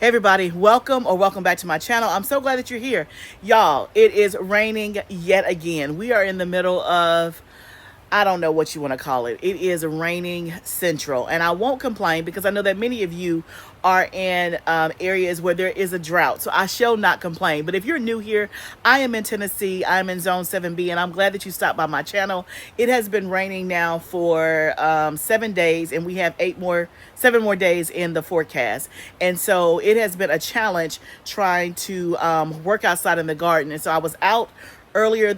Hey everybody, welcome back to my channel. I'm so glad that you're here. Y'all, it is raining yet again. We are in the middle of, I don't know what you want to call it. It is raining central, and I won't complain because I know that many of you are in areas where there is a drought. So I shall not complain. But if you're new here, I am in Tennessee. I'm in Zone 7B, and I'm glad that you stopped by my channel. It has been raining now for 7 days, and we have 7 more days in the forecast. And so it has been a challenge trying to work outside in the garden. And so I was out earlier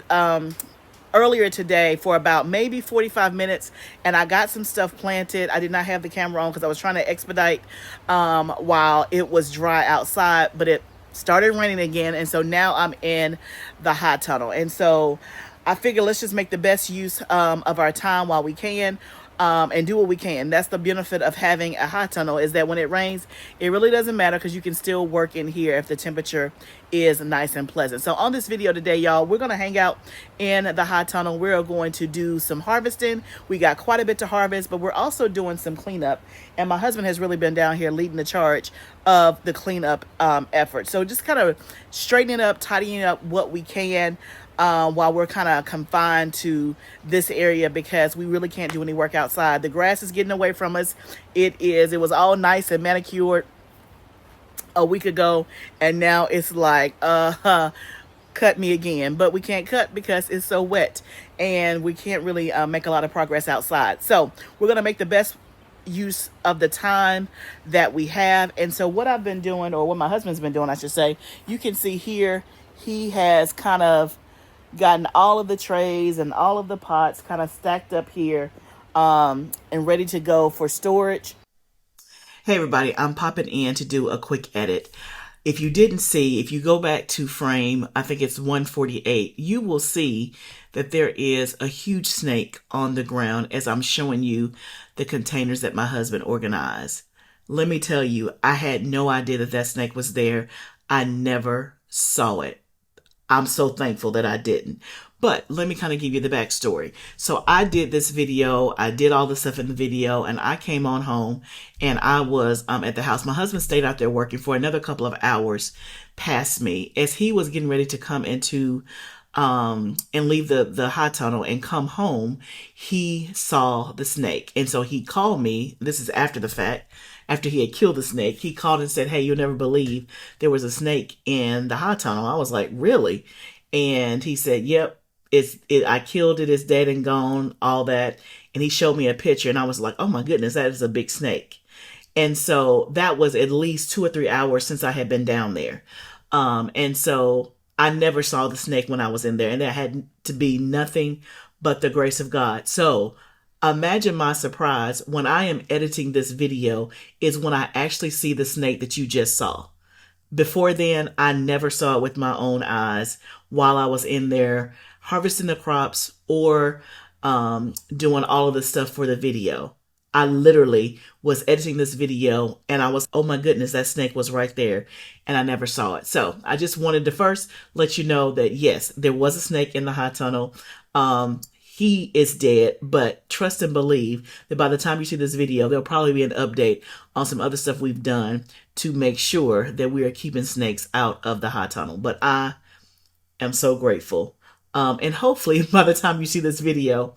today for about maybe 45 minutes, and I got some stuff planted. I did not have the camera on because I was trying to expedite while it was dry outside, but it started raining again, and so now I'm in the hot tunnel. And so I figure let's just make the best use of our time while we can. And do what we can. That's the benefit of having a hot tunnel, is that when it rains, it really doesn't matter because you can still work in here if the temperature is nice and pleasant. So on this video today, y'all, we're going to hang out in the hot tunnel. We're going to do some harvesting. We got quite a bit to harvest, but we're also doing some cleanup. And my husband has really been down here leading the charge of the cleanup effort. So just kind of straightening up, tidying up what we can, while we're kind of confined to this area because we really can't do any work outside. The grass is getting away from us. It was all nice and manicured a week ago, and now it's like, cut me again. But we can't cut because it's so wet, and we can't really make a lot of progress outside. So we're going to make the best use of the time that we have. And so what I've been doing, or what my husband's been doing, I should say, you can see here, he has kind of gotten all of the trays and all of the pots kind of stacked up here and ready to go for storage. Hey everybody, I'm popping in to do a quick edit. If you didn't see, if you go back to frame, I think it's 148, you will see that there is a huge snake on the ground as I'm showing you the containers that my husband organized. Let me tell you, I had no idea that that snake was there. I never saw it. I'm so thankful that I didn't. But let me kind of give you the backstory. So I did this video. I did all the stuff in the video, and I came on home, and I was at the house. My husband stayed out there working for another couple of hours past me. As he was getting ready to come into and leave the hot tunnel and come home, he saw the snake. And so he called me. This is after the fact. After he had killed the snake, he called and said, "Hey, you'll never believe there was a snake in the hot tunnel." I was like, "Really?" And he said, "Yep, I killed it. It's dead and gone, all that." And he showed me a picture, and I was like, "Oh my goodness, that is a big snake." And so that was at least 2 or 3 hours since I had been down there. And so I never saw the snake when I was in there, and that had to be nothing but the grace of God. So imagine my surprise when I am editing this video is when I actually see the snake that you just saw. Before then, I never saw it with my own eyes while I was in there harvesting the crops or doing all of the stuff for the video. I literally was editing this video and I was, oh my goodness, that snake was right there, and I never saw it. So I just wanted to first let you know that yes, there was a snake in the hot tunnel. He is dead, but trust and believe that by the time you see this video, there'll probably be an update on some other stuff we've done to make sure that we are keeping snakes out of the hot tunnel. But I am so grateful. And hopefully by the time you see this video,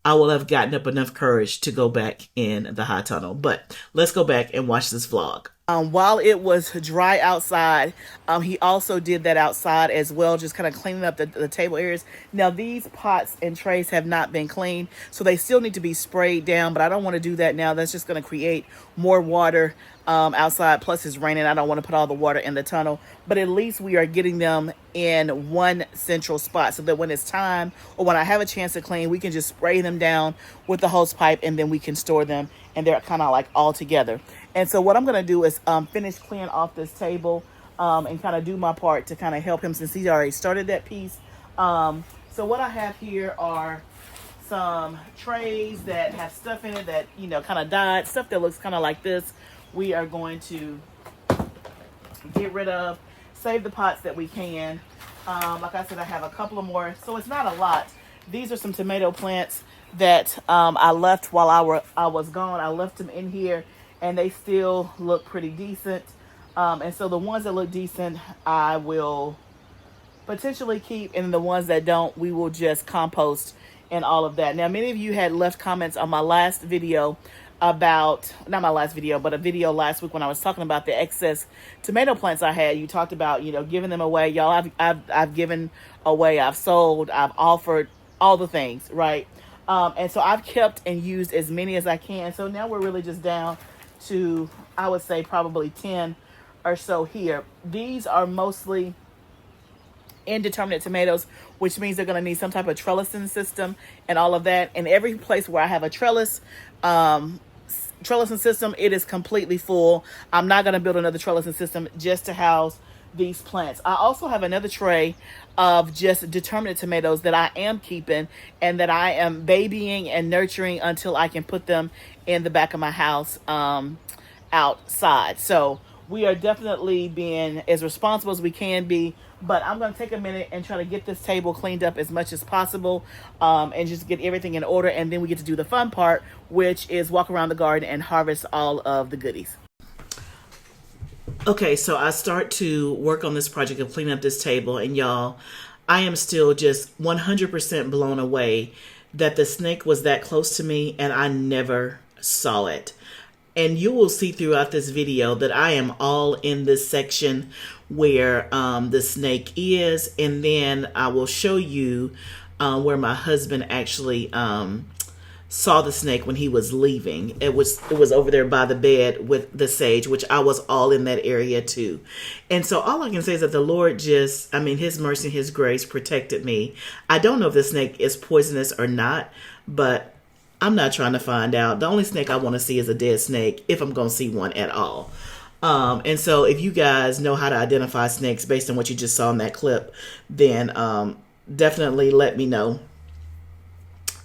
I will have gotten up enough courage to go back in the hot tunnel. But let's go back and watch this vlog. While it was dry outside, he also did that outside as well, just kind of cleaning up the table areas. Now, these pots and trays have not been cleaned, so they still need to be sprayed down, but I don't want to do that now. That's just going to create more water outside. Plus, it's raining. I don't want to put all the water in the tunnel, but at least we are getting them in one central spot so that when it's time or when I have a chance to clean, we can just spray them down with the hose pipe, and then we can store them, and they're kind of like all together. And so what I'm going to do is finish clearing off this table and kind of do my part to kind of help him since he's already started that piece. So what I have here are some trays that have stuff in it that, you know, kind of died, stuff that looks kind of like this. We are going to get rid of, save the pots that we can. Like I said, I have a couple of more, so it's not a lot. These are some tomato plants that I left while I was gone. I left them in here, and they still look pretty decent. And so the ones that look decent, I will potentially keep, and the ones that don't, we will just compost and all of that. Now, many of you had left comments on my last video about, not my last video, but a video last week when I was talking about the excess tomato plants I had. You talked about, giving them away. Y'all, I've given away, I've sold, I've offered, all the things, right? And so I've kept and used as many as I can. So now we're really just down to, I would say, probably 10 or so here. These are mostly indeterminate tomatoes, which means they're going to need some type of trellising system and all of that. And every place where I have a trellising system, it is completely full. I'm not going to build another trellising system just to house these plants. I also have another tray of just determinate tomatoes that I am keeping and that I am babying and nurturing until I can put them in the back of my house outside. So we are definitely being as responsible as we can be, but I'm going to take a minute and try to get this table cleaned up as much as possible, and just get everything in order. And then we get to do the fun part, which is walk around the garden and harvest all of the goodies. Okay, so I start to work on this project of cleaning up this table, and y'all, I am still just 100% blown away that the snake was that close to me and I never saw it. And you will see throughout this video that I am all in this section where the snake is, and then I will show you where my husband actually saw the snake when he was leaving. It was over there by the bed with the sage, which I was all in that area too. And so all I can say is that the Lord just, his mercy and his grace protected me. I don't know if the snake is poisonous or not, but I'm not trying to find out. The only snake I want to see is a dead snake, if I'm going to see one at all. And so if you guys know how to identify snakes based on what you just saw in that clip, then definitely let me know.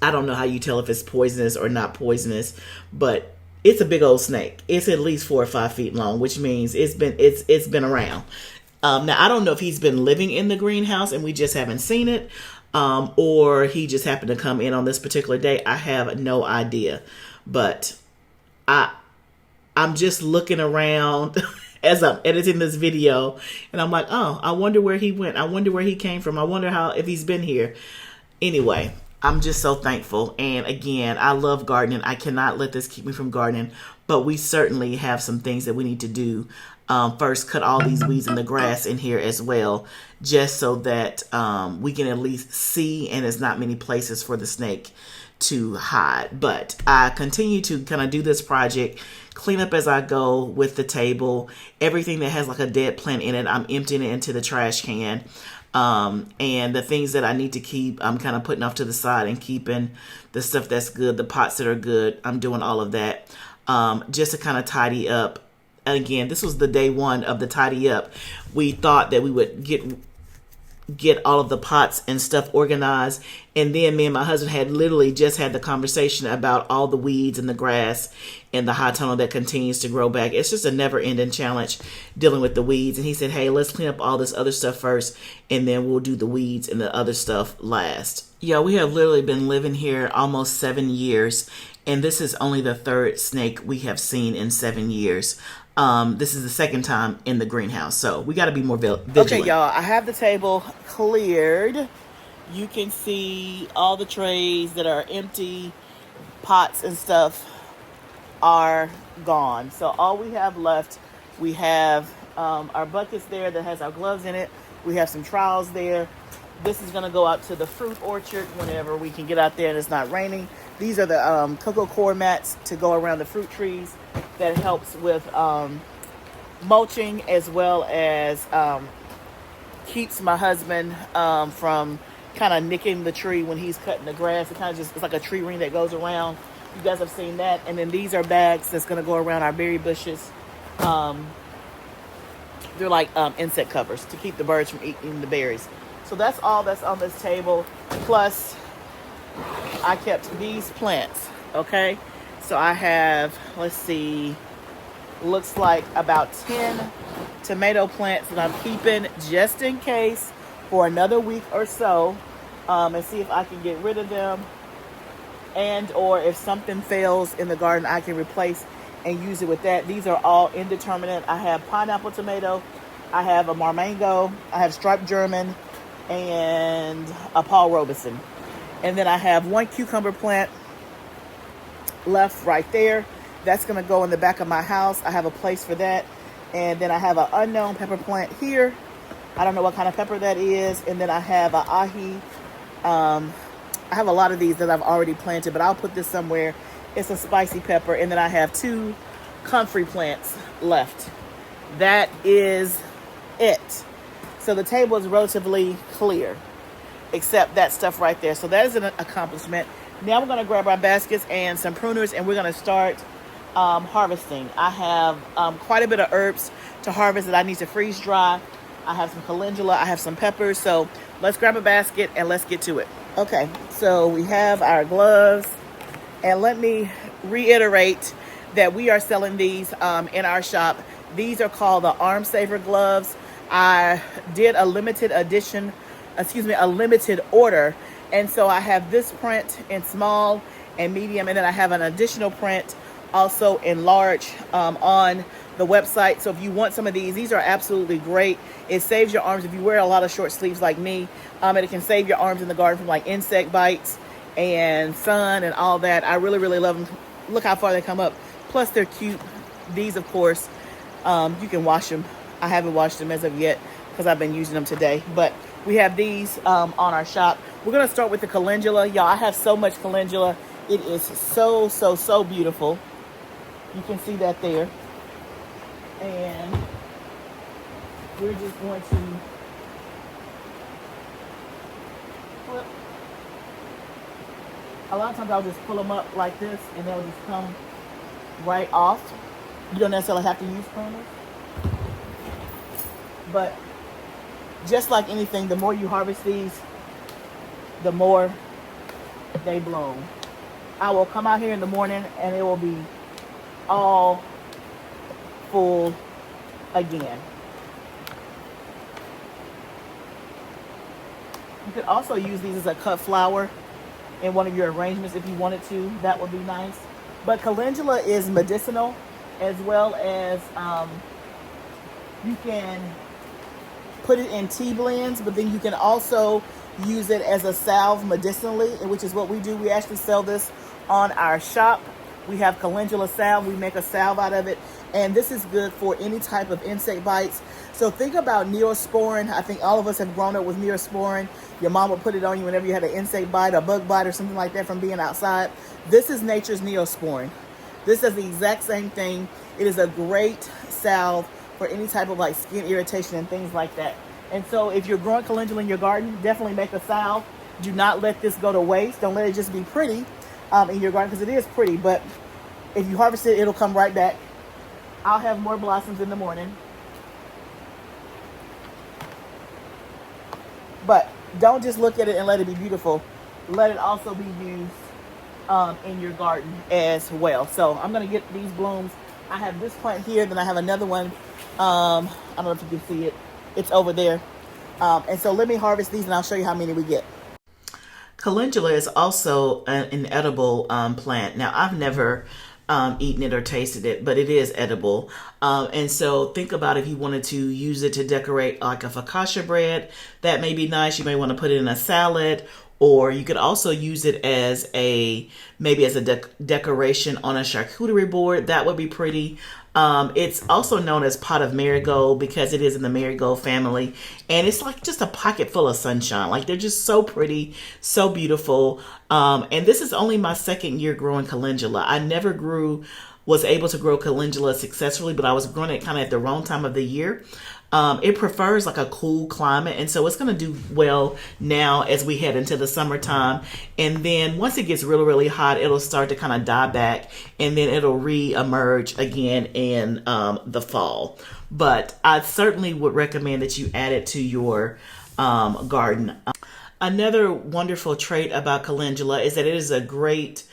I don't know how you tell if it's poisonous or not poisonous, but it's a big old snake. It's at least 4 or 5 feet long, which means it's been around. Now I don't know if he's been living in the greenhouse and we just haven't seen it, or he just happened to come in on this particular day. I have no idea, but I'm just looking around as I'm editing this video, and I'm like, oh, I wonder where he went. I wonder where he came from. I wonder if he's been here. Anyway, I'm just so thankful. And again, I love gardening. I cannot let this keep me from gardening, but we certainly have some things that we need to do. First, cut all these weeds and the grass in here as well, just so that we can at least see, and there's not many places for the snake to hide. But I continue to kind of do this project, clean up as I go with the table. Everything that has like a dead plant in it, I'm emptying it into the trash can. And the things that I need to keep, I'm kind of putting off to the side and keeping the stuff that's good, the pots that are good. I'm doing all of that just to kind of tidy up. And again, this was the day one of the tidy up. We thought that we would get all of the pots and stuff organized, and then me and my husband had literally just had the conversation about all the weeds and the grass and the high tunnel that continues to grow back. It's just a never-ending challenge dealing with the weeds. And he said, hey, let's clean up all this other stuff first, and then we'll do the weeds and the other stuff last. Yeah, we have literally been living here almost 7 years, and this is only the third snake we have seen in 7 years. This is the second time in the greenhouse, so we got to be more vigilant. Okay, y'all, I have the table cleared. You can see all the trays that are empty, pots and stuff are gone. So all we have left, we have our buckets there that has our gloves in it. We have some trowels there. This is going to go out to the fruit orchard whenever we can get out there and it's not raining. These are the cocoa core mats to go around the fruit trees. That helps with mulching, as well as keeps my husband from kind of nicking the tree when he's cutting the grass. It kind of just, it's like a tree ring that goes around. You guys have seen that. And then these are bags that's going to go around our berry bushes. They're like insect covers to keep the birds from eating the berries. So that's all that's on this table. Plus, I kept these plants, okay? So I have, let's see, looks like about 10 tomato plants that I'm keeping just in case for another week or so, and see if I can get rid of them, and or if something fails in the garden, I can replace and use it with that. These are all indeterminate. I have pineapple tomato, I have a marmango, I have striped German, and a Paul Robeson. And then I have one cucumber plant left right there. That's going to go in the back of my house. I have a place for that. And then I have an unknown pepper plant here. I don't know what kind of pepper that is. And then I have an ahi. I have a lot of these that I've already planted, but I'll put this somewhere. It's a spicy pepper. And then I have 2 comfrey plants left. That is it. So the table is relatively clear, except that stuff right there. So that is an accomplishment. Now we're going to grab our baskets and some pruners, and we're going to start harvesting. I have quite a bit of herbs to harvest that I need to freeze dry. I have some calendula, I have some peppers. So let's grab a basket and let's get to it. Okay, so we have our gloves, and let me reiterate that we are selling these in our shop. These are called the Arm Saver gloves. I did a limited order, and so I have this print in small and medium, and then I have an additional print also in large on the website. So if you want some of these are absolutely great. It saves your arms if you wear a lot of short sleeves like me. And it can save your arms in the garden from like insect bites and sun and all that. I really, really love them. Look how far they come up. Plus they're cute. These, of course, you can wash them. I haven't washed them as of yet because I've been using them today. But we have these on our shop. We're going to start with the calendula. Y'all, I have so much calendula. It is so, so, so beautiful. You can see that there. And we're just going to flip. A lot of times I'll just pull them up like this and they'll just come right off. You don't necessarily have to use pruners. But just like anything, the more you harvest these, the more they bloom. I will come out here in the morning and it will be all full again. You could also use these as a cut flower in one of your arrangements if you wanted to. That would be nice. But calendula is medicinal, as well as you can put it in tea blends, but then you can also use it as a salve medicinally, which is what we do. We actually sell this on our shop. We have calendula salve. We make a salve out of it. And this is good for any type of insect bites. So think about Neosporin. I think all of us have grown up with Neosporin. Your mom would put it on you whenever you had an insect bite or bug bite or something like that from being outside. This is nature's Neosporin. This does the exact same thing. It is a great salve for any type of like skin irritation and things like that. And so if you're growing calendula in your garden, definitely make a salve. Do not let this go to waste. Don't let it just be pretty in your garden, because it is pretty, but if you harvest it, it'll come right back. I'll have more blossoms in the morning. But don't just look at it and let it be beautiful. Let it also be used in your garden as well. So I'm going to get these blooms. I have this plant here, then I have another one. I don't know if you can see it. It's over there. And so let me harvest these and I'll show you how many we get. Calendula is also an edible plant. Now, I've never eaten it or tasted it, but it is edible. And so think about if you wanted to use it to decorate like a focaccia bread, that may be nice. You may want to put it in a salad, or you could also use it as maybe as a decoration on a charcuterie board. That would be pretty. It's also known as pot of marigold because it is in the marigold family, and it's like just a pocket full of sunshine. Like, they're just so pretty, so beautiful. And this is only my second year growing calendula. I never was able to grow calendula successfully, but I was growing it kind of at the wrong time of the year. It prefers like a cool climate, and so it's going to do well now as we head into the summertime. And then once it gets really, really hot, it'll start to kind of die back, and then it'll re-emerge again in the fall. But I certainly would recommend that you add it to your garden. Another wonderful trait about calendula is that it is a great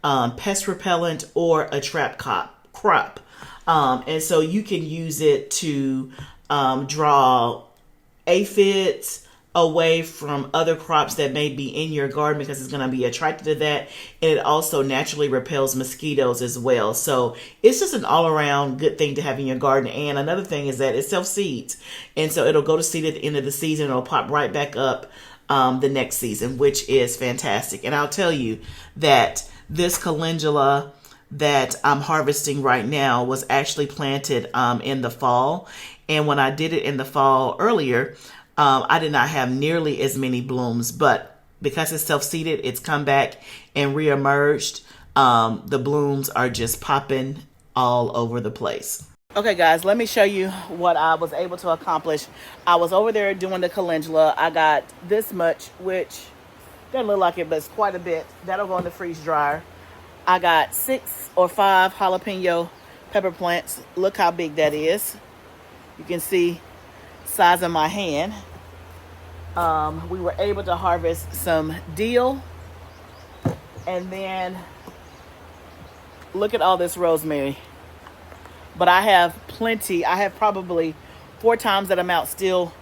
pest repellent or a trap crop. And so you can use it to draw aphids, away from other crops that may be in your garden because it's going to be attracted to that. And it also naturally repels mosquitoes as well. So it's just an all around good thing to have in your garden. And another thing is that it self seeds. And so it'll go to seed at the end of the season. It'll pop right back up the next season, which is fantastic. And I'll tell you that this calendula that I'm harvesting right now was actually planted in the fall. And when I did it in the fall earlier, I did not have nearly as many blooms, but because it's self-seeded, it's come back and reemerged. The blooms are just popping all over the place. Okay, guys, let me show you what I was able to accomplish. I was over there doing the calendula. I got this much, which doesn't look like it, but it's quite a bit. That'll go in the freeze dryer. I got 6 or 5 jalapeno pepper plants. Look how big that is. You can see size of my hand. We were able to harvest some dill, and then look at all this rosemary. But I have plenty. I have probably 4 times that amount still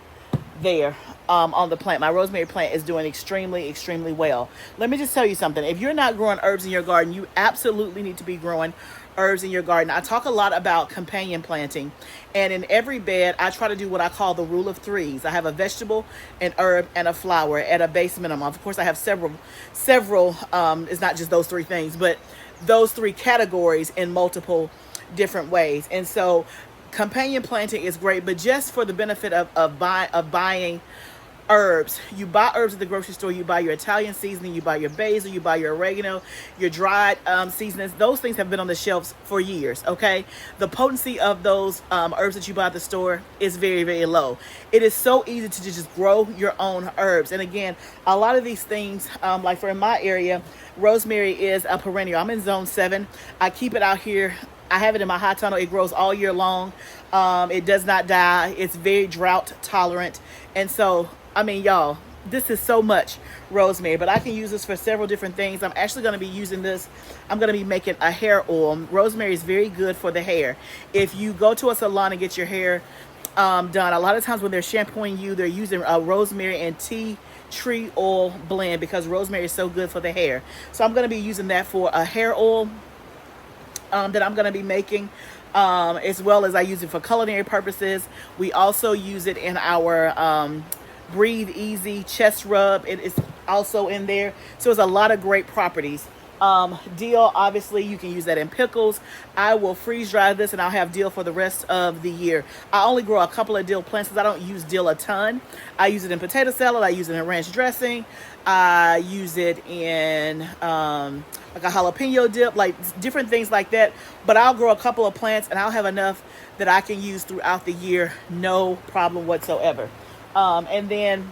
there on the plant. My rosemary plant is doing extremely well. Let me just tell you something. If you're not growing herbs in your garden, you absolutely need to be growing herbs in your garden. I talk a lot about companion planting, and in every bed I try to do what I call the rule of 3s. I have a vegetable, an herb, and a flower at a base minimum. Of course, I have several it's not just those 3 things, but those 3 categories in multiple different ways. And so companion planting is great, but just for the benefit of buying herbs. You buy herbs at the grocery store. You buy your Italian seasoning, you buy your basil, you buy your oregano, your dried seasonings. Those things have been on the shelves for years, okay? The potency of those herbs that you buy at the store is very low. It is so easy to just grow your own herbs. And again, a lot of these things, like for in my area, rosemary is a perennial. I'm in zone 7. I keep it out here. I have it in my high tunnel. It grows all year long. It does not die. It's very drought tolerant. And so, I mean, y'all, this is so much rosemary, but I can use this for several different things. I'm actually going to be using this. I'm going to be making a hair oil. Rosemary is very good for the hair. If you go to a salon and get your hair done, a lot of times when they're shampooing you, they're using a rosemary and tea tree oil blend because rosemary is so good for the hair. So I'm going to be using that for a hair oil that I'm going to be making, as well as I use it for culinary purposes. We also use it in our Breathe Easy chest rub. It is also in there. So it's a lot of great properties. Dill, obviously you can use that in pickles. I will freeze dry this and I'll have dill for the rest of the year. I only grow a couple of dill plants because I don't use dill a ton. I use it in potato salad. I use it in ranch dressing. I use it in like a jalapeno dip, like different things like that. But I'll grow a couple of plants and I'll have enough that I can use throughout the year. No problem whatsoever. And then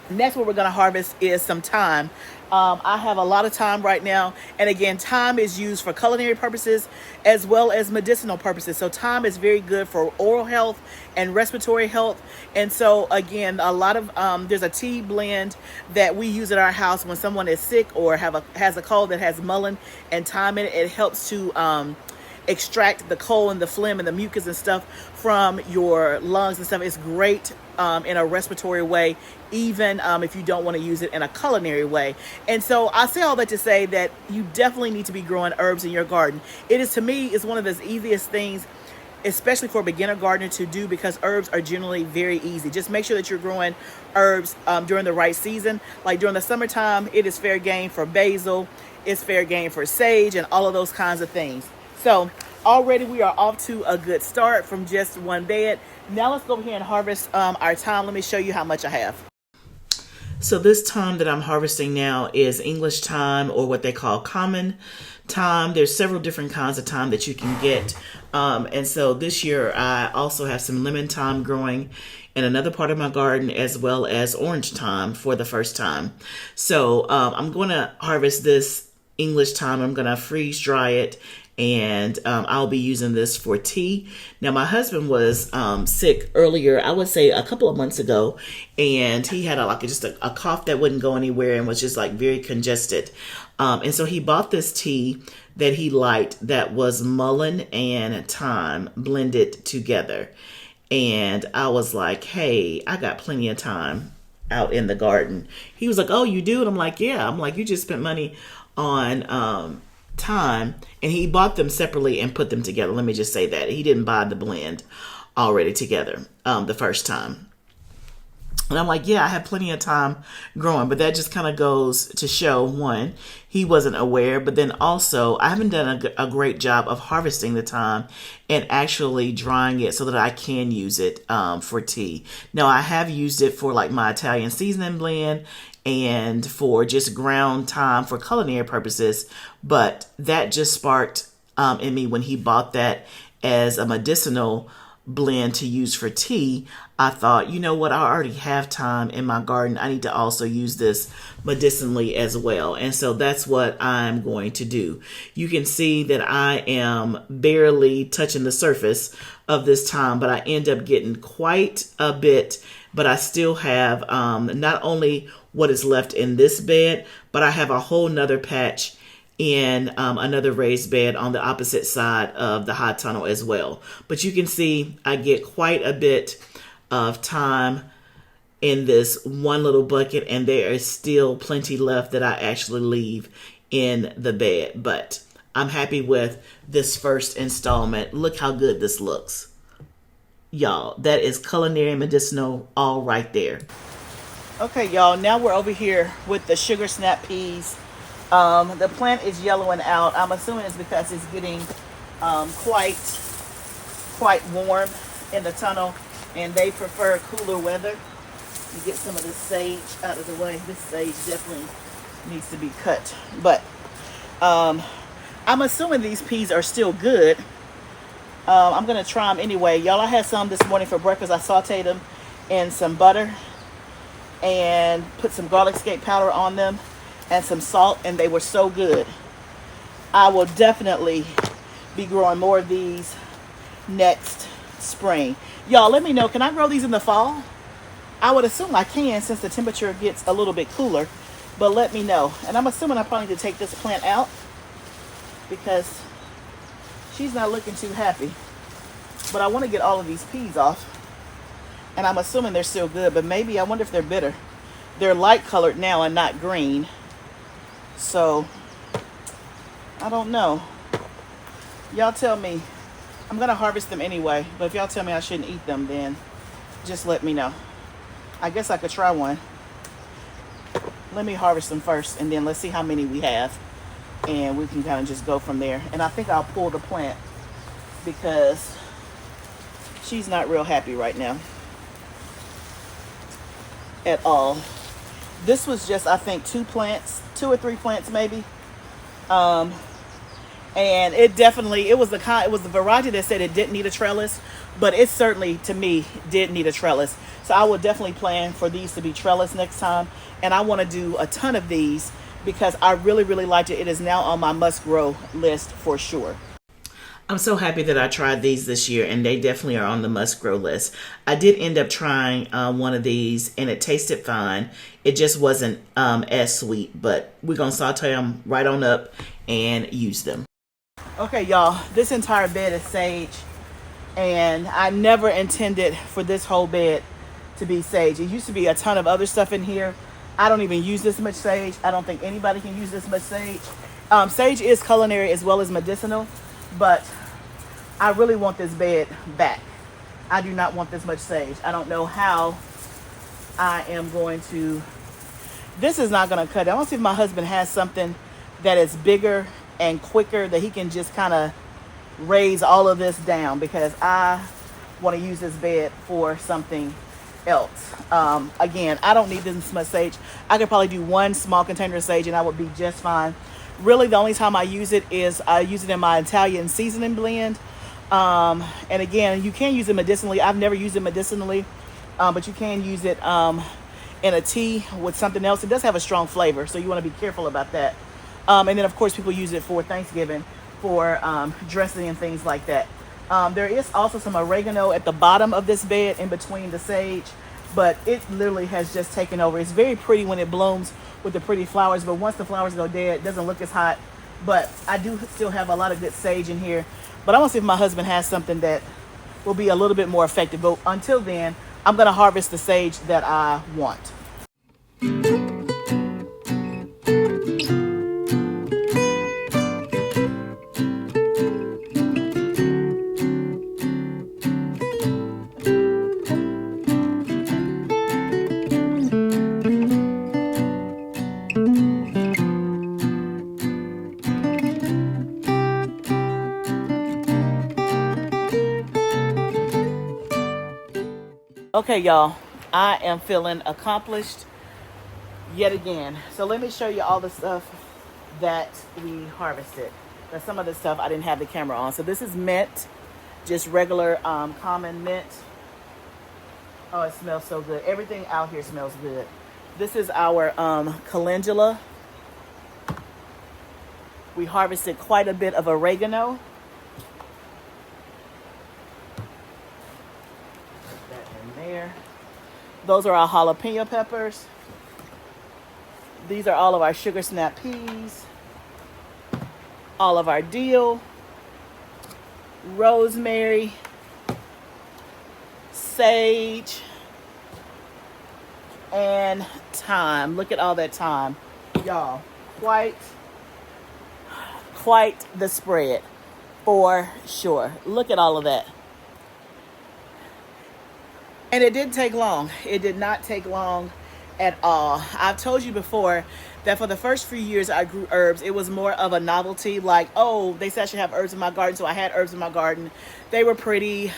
next what we're going to harvest is some thyme. I have a lot of thyme right now. And again, thyme is used for culinary purposes as well as medicinal purposes. So thyme is very good for oral health and respiratory health. And so again, a lot of there's a tea blend that we use at our house when someone is sick or has a cold that has mullein and thyme in it. It helps to extract the coal and the phlegm and the mucus and stuff from your lungs and stuff. It's great in a respiratory way, even if you don't want to use it in a culinary way. And so I say all that to say that you definitely need to be growing herbs in your garden. It is, to me, is one of the easiest things, especially for a beginner gardener, to do because herbs are generally very easy. Just make sure that you're growing herbs during the right season. Like during the summertime, it is fair game for basil, it's fair game for sage, and all of those kinds of things. So already we are off to a good start from just one bed. Now let's go over here and harvest our thyme. Let me show you how much I have. So this thyme that I'm harvesting now is English thyme, or what they call common thyme. There's several different kinds of thyme that you can get. And so this year I also have some lemon thyme growing in another part of my garden, as well as orange thyme for the first time. So I'm going to harvest this English thyme. I'm going to freeze dry it, and I'll be using this for tea. Now, my husband was sick earlier, I would say a couple of months ago, and he had a cough that wouldn't go anywhere and was just like very congested. And so he bought this tea that he liked that was mullein and thyme blended together. And I was like, hey, I got plenty of time out in the garden. He was like, oh, you do? And I'm like, yeah. I'm like, you just spent money on thyme, and he bought them separately and put them together. Let me just say that. He didn't buy the blend already together the first time. And I'm like, yeah, I had plenty of time growing, but that just kind of goes to show, one, he wasn't aware, but then also I haven't done a great job of harvesting the thyme and actually drying it so that I can use it for tea. Now, I have used it for like my Italian seasoning blend and for just ground thyme for culinary purposes, but that just sparked in me when he bought that as a medicinal blend to use for tea. I thought, you know what, I already have thyme in my garden. I need to also use this medicinally as well. And so that's what I'm going to do. You can see that I am barely touching the surface of this thyme, but I end up getting quite a bit. But I still have not only what is left in this bed, but I have a whole nother patch in another raised bed on the opposite side of the high tunnel as well. But you can see I get quite a bit of thyme in this one little bucket, and there is still plenty left that I actually leave in the bed. But I'm happy with this first installment. Look how good this looks. Y'all, that is culinary and medicinal all right there. Okay, y'all, now we're over here with the sugar snap peas. The plant is yellowing out. I'm assuming it's because it's getting quite warm in the tunnel, and they prefer cooler weather. You get some of this sage out of the way. This sage definitely needs to be cut. But I'm assuming these peas are still good. I'm going to try them anyway. Y'all, I had some this morning for breakfast. I sauteed them in some butter and put some garlic skate powder on them and some salt, and they were so good. I will definitely be growing more of these next spring. Y'all, let me know, can I grow these in the fall? I would assume I can, since the temperature gets a little bit cooler, but let me know. And I'm assuming I probably need to take this plant out because she's not looking too happy. But I want to get all of these peas off, and I'm assuming they're still good, but maybe I wonder if they're bitter. They're light colored now and not green. So, I don't know. Y'all tell me. I'm going to harvest them anyway. But if y'all tell me I shouldn't eat them, then just let me know. I guess I could try one. Let me harvest them first, and then let's see how many we have. And we can kind of just go from there. And I think I'll pull the plant because she's not real happy right now. At all. This was just, I think, 2 or 3 plants maybe. And it definitely, it was the variety that said it didn't need a trellis, but it certainly, to me, did need a trellis. So I will definitely plan for these to be trellis next time. And I want to do a ton of these because I really, really liked it. It is now on my must grow list for sure. I'm so happy that I tried these this year, and they definitely are on the must grow list. I did end up trying one of these, and it tasted fine. It just wasn't as sweet, but we're going to saute them right on up and use them. Okay, y'all, this entire bed is sage, and I never intended for this whole bed to be sage. It used to be a ton of other stuff in here. I don't even use this much sage. I don't think anybody can use this much sage. Sage is culinary as well as medicinal, but I really want this bed back. I do not want this much sage. I don't know how I am going to... This is not going to cut it. I want to see if my husband has something that is bigger and quicker that he can just kind of raise all of this down, because I want to use this bed for something else. Again, I don't need this much sage. I could probably do 1 small container of sage and I would be just fine. Really, the only time I use it is I use it in my Italian seasoning blend. And again, you can use it medicinally. I've never used it medicinally, but you can use it in a tea with something else. It does have a strong flavor, so you want to be careful about that. And then, of course, people use it for Thanksgiving, for dressing and things like that. There is also some oregano at the bottom of this bed in between the sage, but it literally has just taken over. It's very pretty when it blooms with the pretty flowers, but once the flowers go dead, it doesn't look as hot. But I do still have a lot of good sage in here. But I want to see if my husband has something that will be a little bit more effective. But until then, I'm going to harvest the sage that I want. Okay, y'all, I am feeling accomplished yet again. So let me show you all the stuff that we harvested. Now, some of the stuff I didn't have the camera on. So this is mint, just regular common mint. Oh, it smells so good. Everything out here smells good. This is our calendula. We harvested quite a bit of oregano. Put that in there. Those are our jalapeno peppers. These are all of our sugar snap peas, all of our dill, rosemary, sage, and thyme. Look at all that thyme, y'all. Quite the spread for sure. Look at all of that. And it didn't take long. It did not take long at all. I've told you before that for the first few years I grew herbs, it was more of a novelty, like, oh, they said I should have herbs in my garden, so I had herbs in my garden. They were pretty,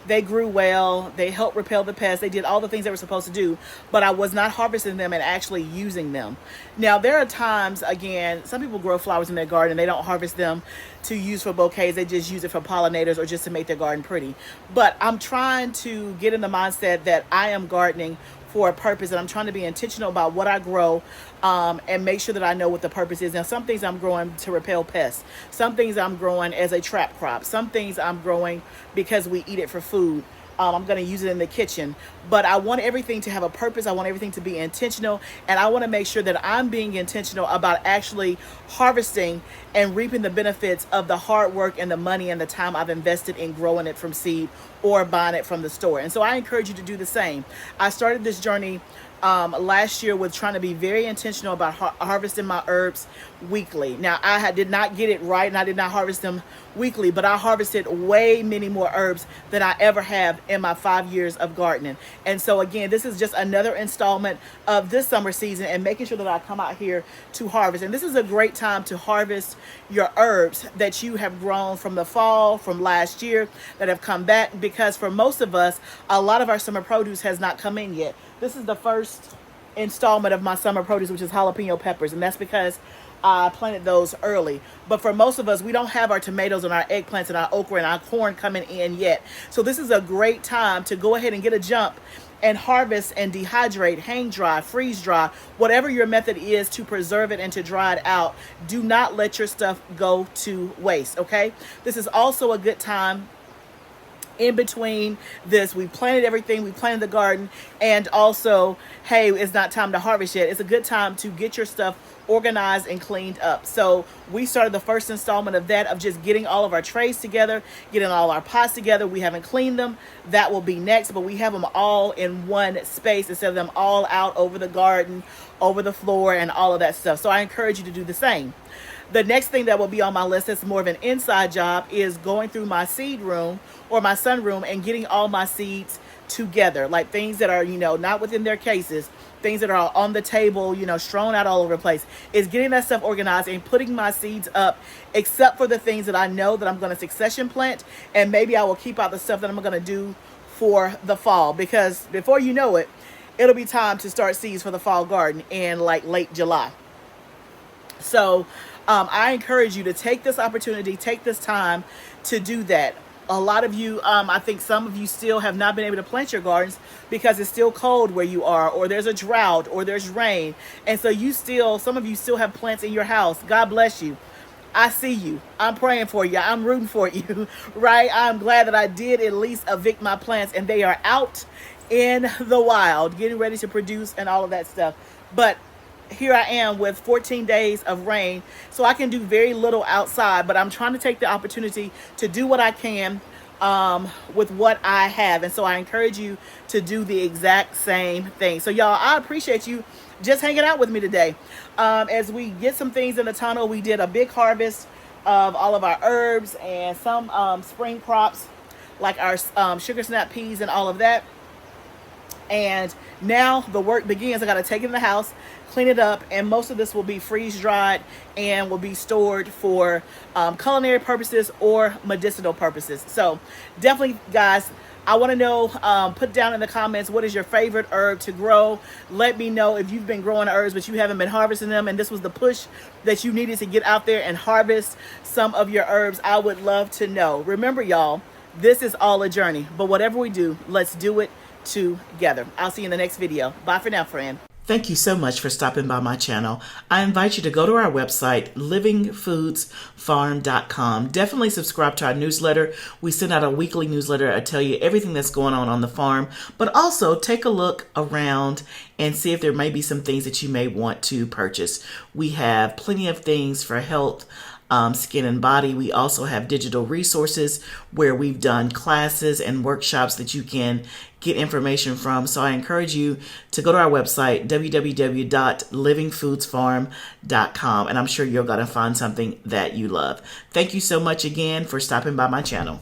they grew well, they helped repel the pests, they did all the things they were supposed to do, but I was not harvesting them and actually using them. Now, there are times, again, some people grow flowers in their garden and they don't harvest them to use for bouquets, they just use it for pollinators or just to make their garden pretty. But I'm trying to get in the mindset that I am gardening for a purpose, and I'm trying to be intentional about what I grow, and make sure that I know what the purpose is. Now, some things I'm growing to repel pests. Some things I'm growing as a trap crop. Some things I'm growing because we eat it for food. I'm going to use it in the kitchen, but I want everything to have a purpose. I want everything to be intentional, and I want to make sure that I'm being intentional about actually harvesting and reaping the benefits of the hard work and the money and the time I've invested in growing it from seed or buying it from the store. And so I encourage you to do the same. I started this journey last year with trying to be very intentional about harvesting my herbs weekly. Now, did not get it right, and I did not harvest them weekly, but I harvested way many more herbs than I ever have in my 5 years of gardening. And so again, this is just another installment of this summer season and making sure that I come out here to harvest. And this is a great time to harvest your herbs that you have grown from the fall, from last year, that have come back, because for most of us, a lot of our summer produce has not come in yet. This is the first installment of my summer produce, which is jalapeno peppers, and that's because I planted those early. But for most of us, we don't have our tomatoes and our eggplants and our okra and our corn coming in yet. So this is a great time to go ahead and get a jump and harvest and dehydrate, hang dry, freeze dry, whatever your method is to preserve it and to dry it out. Do not let your stuff go to waste, okay? This is also a good time in between this. We planted everything, we planted the garden, and also, hey, it's not time to harvest yet. It's a good time to get your stuff organized and cleaned up. So we started the first installment of that, of just getting all of our trays together, getting all our pots together. We haven't cleaned them. That will be next, but we have them all in one space instead of them all out over the garden, over the floor, and all of that stuff. So I encourage you to do the same. The next thing that will be on my list that's more of an inside job is going through my seed room or my sunroom and getting all my seeds together, like things that are, not within their cases, things that are on the table, strewn out all over the place, is getting that stuff organized and putting my seeds up, except for the things that I know that I'm going to succession plant, and maybe I will keep out the stuff that I'm going to do for the fall, because before you know it, it'll be time to start seeds for the fall garden in like late July. So I encourage you to take this opportunity, take this time to do that. A lot of you, I think some of you still have not been able to plant your gardens because it's still cold where you are, or there's a drought, or there's rain. And so some of you still have plants in your house. God bless you. I see you. I'm praying for you. I'm rooting for you, right? I'm glad that I did at least evict my plants and they are out in the wild, getting ready to produce and all of that stuff. But here I am with 14 days of rain, so I can do very little outside, but I'm trying to take the opportunity to do what I can with what I have. And so I encourage you to do the exact same thing. So y'all, I appreciate you just hanging out with me today. As we get some things in the tunnel, we did a big harvest of all of our herbs and some spring crops like our sugar snap peas and all of that. And now the work begins. I got to take it in the house, clean it up, and most of this will be freeze dried and will be stored for culinary purposes or medicinal purposes. So definitely, guys, I want to know, put down in the comments, what is your favorite herb to grow? Let me know if you've been growing herbs but you haven't been harvesting them and this was the push that you needed to get out there and harvest some of your herbs. I would love to know. Remember, y'all, this is all a journey, but whatever we do, let's do it together. I'll see you in the next video. Bye for now, friend. Thank you so much for stopping by my channel. I invite you to go to our website, livingfoodsfarm.com. Definitely subscribe to our newsletter. We send out a weekly newsletter. I tell you everything that's going on the farm, but also take a look around and see if there may be some things that you may want to purchase. We have plenty of things for health, skin and body. We also have digital resources where we've done classes and workshops that you can get information from. So I encourage you to go to our website, www.livingfoodsfarm.com, and I'm sure you're going to find something that you love. Thank you so much again for stopping by my channel.